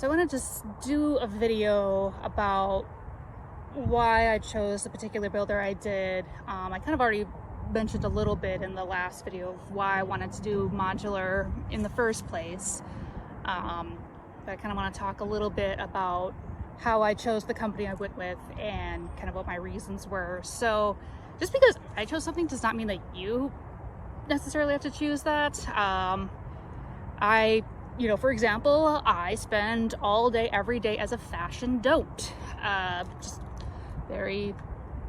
So I want to just do a video about why I chose the particular builder I did. I kind of already mentioned a little bit in the last video of why I wanted to do modular in the first place. But I kind of want to talk a little bit about how I chose the company I went with and kind of what my reasons were. So just because I chose something does not mean that you necessarily have to choose that. For example, I spend all day, every day as a fashion don't. Just very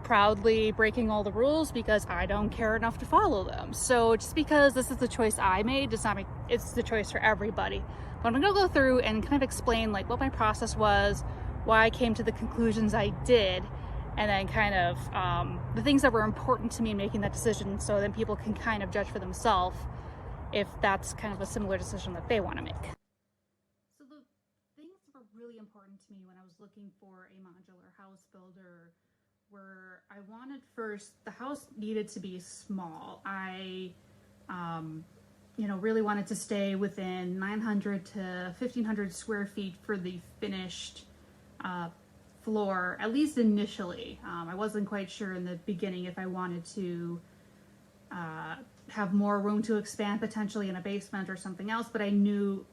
proudly breaking all the rules because I don't care enough to follow them. So just because this is the choice I made does not mean it's the choice for everybody. But I'm gonna go through and kind of explain like what my process was, why I came to the conclusions I did, and then kind of the things that were important to me in making that decision, so then people can kind of judge for themselves if that's kind of a similar decision that they want to make. So the things that were really important to me when I was looking for a modular house builder were, I wanted first, the house needed to be small. I really wanted to stay within 900 to 1500 square feet for the finished floor, at least initially. I wasn't quite sure in the beginning if I wanted to have more room to expand potentially in a basement or something else, but I knew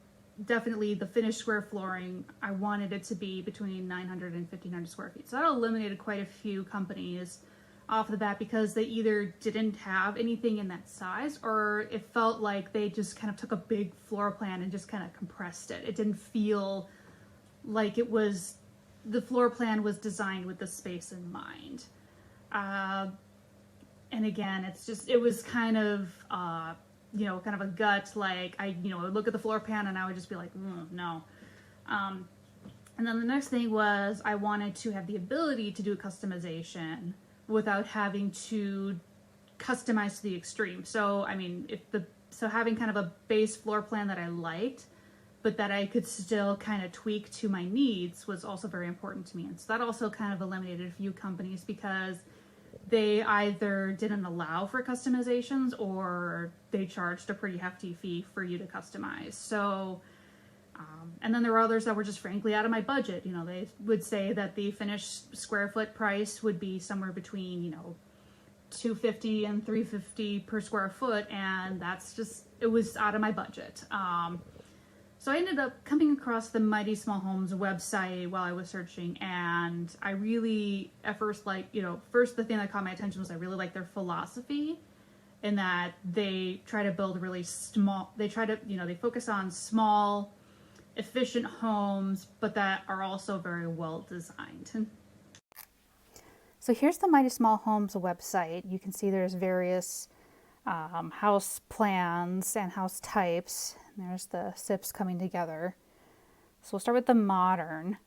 definitely the finished square flooring, I wanted it to be between 900 and 1500 square feet. So that eliminated quite a few companies off the bat because they either didn't have anything in that size, or it felt like they just kind of took a big floor plan and just kind of compressed it. It didn't feel like the floor plan was designed with the space in mind. And again, it was kind of, kind of a gut, like I would look at the floor plan and I would just be like, no. And then the next thing was I wanted to have the ability to do customization without having to customize to the extreme. So, having kind of a base floor plan that I liked, but that I could still kind of tweak to my needs was also very important to me. And so that also kind of eliminated a few companies because they either didn't allow for customizations or they charged a pretty hefty fee for you to customize. So, and then there were others that were just frankly out of my budget. They would say that the finished square foot price would be somewhere between, $250 and $350 per square foot. And it was out of my budget. So I ended up coming across the Mighty Small Homes website while I was searching, and I really, at first, first the thing that caught my attention was I really liked their philosophy in that they try to build really small, they focus on small, efficient homes, but that are also very well designed. So here's the Mighty Small Homes website. You can see there's various house plans and house types. There's the SIPs coming together. So we'll start with the modern.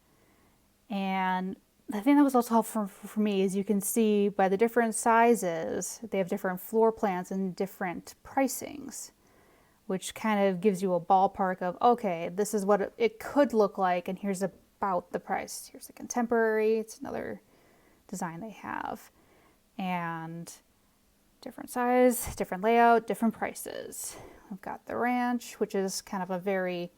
And the thing that was also helpful for me is you can see by the different sizes, they have different floor plans and different pricings, which kind of gives you a ballpark of, okay, this is what it could look like, and here's about the price. Here's the contemporary, it's another design they have. And different size, different layout, different prices. We've got the ranch, which is kind of a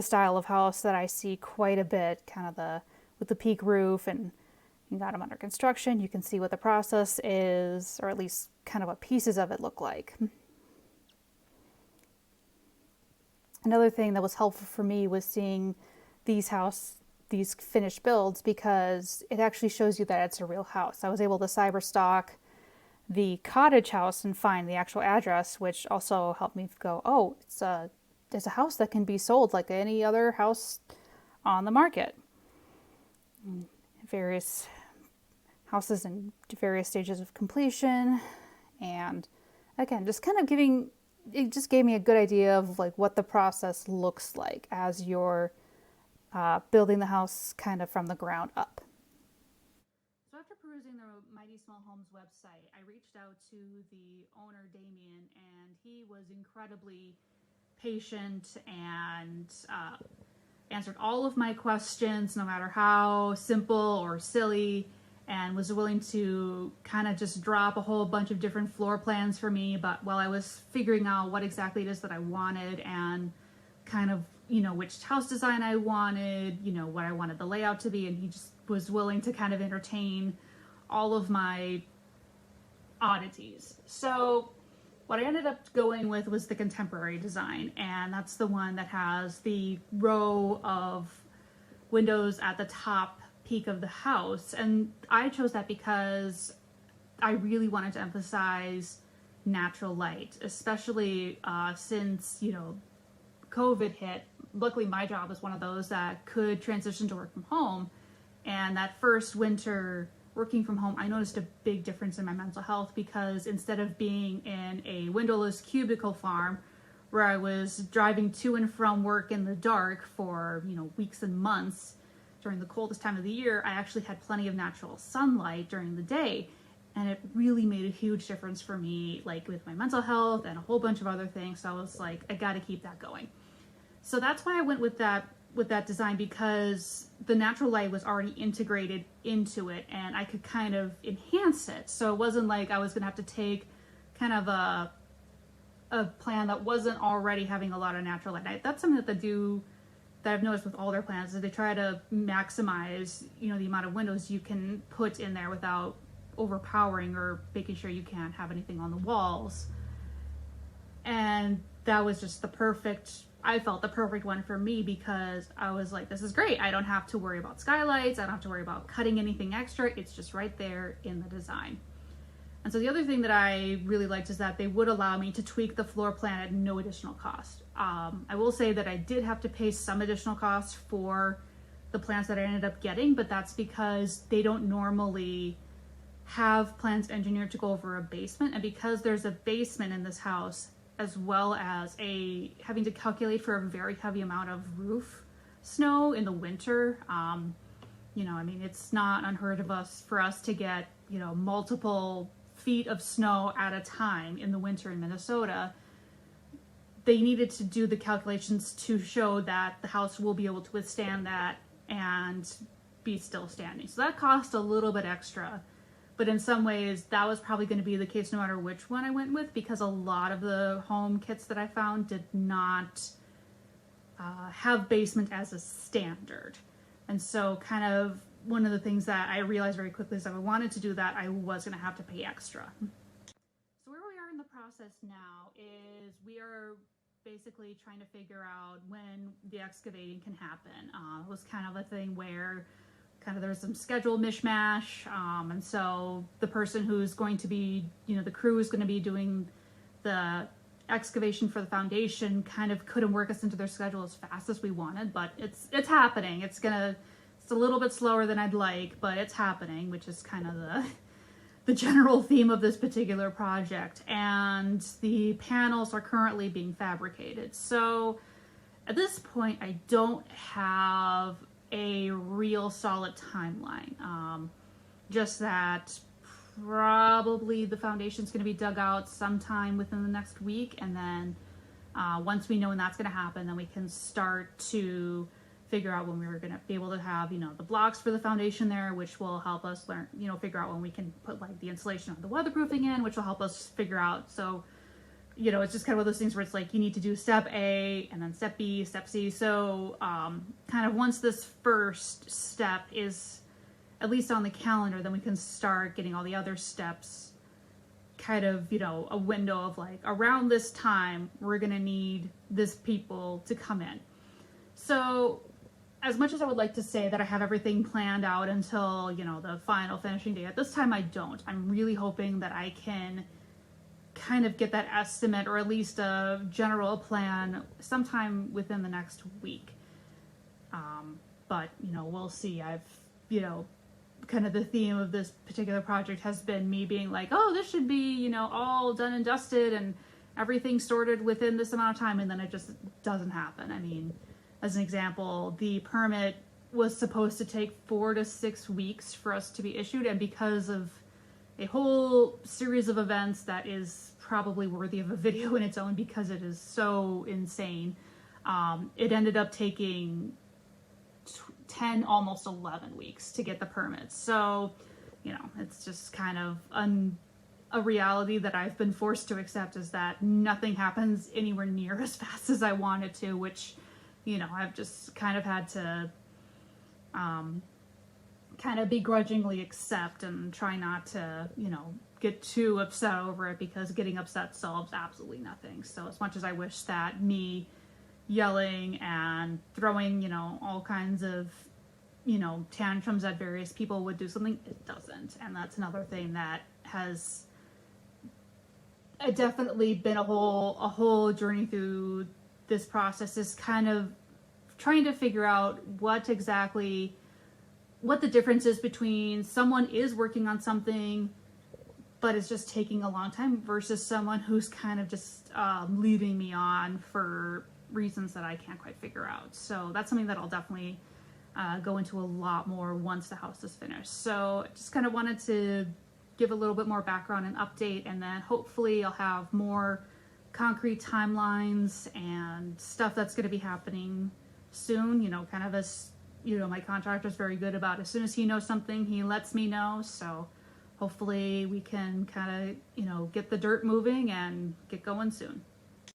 style of house that I see quite a bit, kind of with the peak roof, and you got them under construction. You can see what the process is, or at least kind of what pieces of it look like. Another thing that was helpful for me was seeing these finished builds, because it actually shows you that it's a real house. I was able to cyberstalk the cottage house and find the actual address, which also helped me go, oh, it's a house that can be sold like any other house on the market. Various houses in various stages of completion. And again, just kind of it just gave me a good idea of like what the process looks like as you're building the house kind of from the ground up. So after perusing the Mighty Small Homes website, I reached out to the owner, Damien, and he was incredibly patient and answered all of my questions, no matter how simple or silly, and was willing to kind of just drop a whole bunch of different floor plans for me, but while I was figuring out what exactly it is that I wanted and kind of which house design I wanted, what I wanted the layout to be, and he just was willing to kind of entertain all of my oddities. So what I ended up going with was the contemporary design, and that's the one that has the row of windows at the top peak of the house. And I chose that because I really wanted to emphasize natural light, especially since COVID hit. Luckily my job was one of those that could transition to work from home, and that first winter working from home I noticed a big difference in my mental health, because instead of being in a windowless cubicle farm where I was driving to and from work in the dark for weeks and months during the coldest time of the year, I actually had plenty of natural sunlight during the day. And it really made a huge difference for me, like with my mental health and a whole bunch of other things. So I was like, I got to keep that going. So that's why I went with that design, because the natural light was already integrated into it and I could kind of enhance it. So it wasn't like I was going to have to take kind of a plan that wasn't already having a lot of natural light. That's something that I've noticed with all their plans, is they try to maximize, the amount of windows you can put in there without overpowering or making sure you can't have anything on the walls. And that was just I felt the perfect one for me, because I was like, this is great. I don't have to worry about skylights. I don't have to worry about cutting anything extra. It's just right there in the design. And so the other thing that I really liked is that they would allow me to tweak the floor plan at no additional cost. I will say that I did have to pay some additional costs for the plans that I ended up getting, but that's because they don't normally have plans engineered to go over a basement. And because there's a basement in this house, as well as having to calculate for a very heavy amount of roof snow in the winter, it's not unheard of for us to get, multiple feet of snow at a time in the winter in Minnesota. They needed to do the calculations to show that the house will be able to withstand that and be still standing. So that cost a little bit extra. But in some ways, that was probably going to be the case no matter which one I went with, because a lot of the home kits that I found did not have basement as a standard. And so kind of one of the things that I realized very quickly is that if I wanted to do that, I was going to have to pay extra. So where we are in the process now is we are basically trying to figure out when the excavating can happen. It was kind of a thing where there was some schedule mishmash, and so the person who's going to be, the crew is going to be doing the excavation for the foundation kind of couldn't work us into their schedule as fast as we wanted, but it's happening. It's a little bit slower than I'd like, but it's happening, which is kind of the general theme of this particular project. And the panels are currently being fabricated. So at this point, I don't have a real solid timeline. Just that probably the foundation's going to be dug out sometime within the next week, and then once we know when that's going to happen, then we can start to figure out when we were going to be able to have the blocks for the foundation there, which will help us learn, figure out when we can put like the insulation of the weatherproofing in, which will help us figure out. So it's just kind of one of those things where it's like you need to do step A and then step B, step C. So kind of once this first step is at least on the calendar, then we can start getting all the other steps kind of, a window of like around this time, we're going to need this people to come in. So as much as I would like to say that I have everything planned out until, the final finishing day, at this time I don't. I'm really hoping that I can kind of get that estimate, or at least a general plan, sometime within the next week. But we'll see. I've kind of the theme of this particular project has been me being like, oh, this should be all done and dusted and everything sorted within this amount of time, and then it just doesn't happen. I mean, as an example, the permit was supposed to take 4 to 6 weeks for us to be issued, and because of a whole series of events that is probably worthy of a video in its own because it is so insane, it ended up taking 10, almost 11 weeks to get the permits. So, it's just kind of a reality that I've been forced to accept, is that nothing happens anywhere near as fast as I want it to, which I've just kind of had to kind of begrudgingly accept and try not to, get too upset over it, because getting upset solves absolutely nothing. So as much as I wish that me yelling and throwing, all kinds of, tantrums at various people would do something, it doesn't. And that's another thing that has definitely been a whole journey through this process, is kind of trying to figure out what the difference is between someone is working on something but it's just taking a long time, versus someone who's kind of just leading me on for reasons that I can't quite figure out. So that's something that I'll definitely go into a lot more once the house is finished. So just kind of wanted to give a little bit more background and update, and then hopefully I'll have more concrete timelines and stuff that's going to be happening soon, kind of as, my contractor's very good about, as soon as he knows something, he lets me know. So hopefully we can kind of, get the dirt moving and get going soon.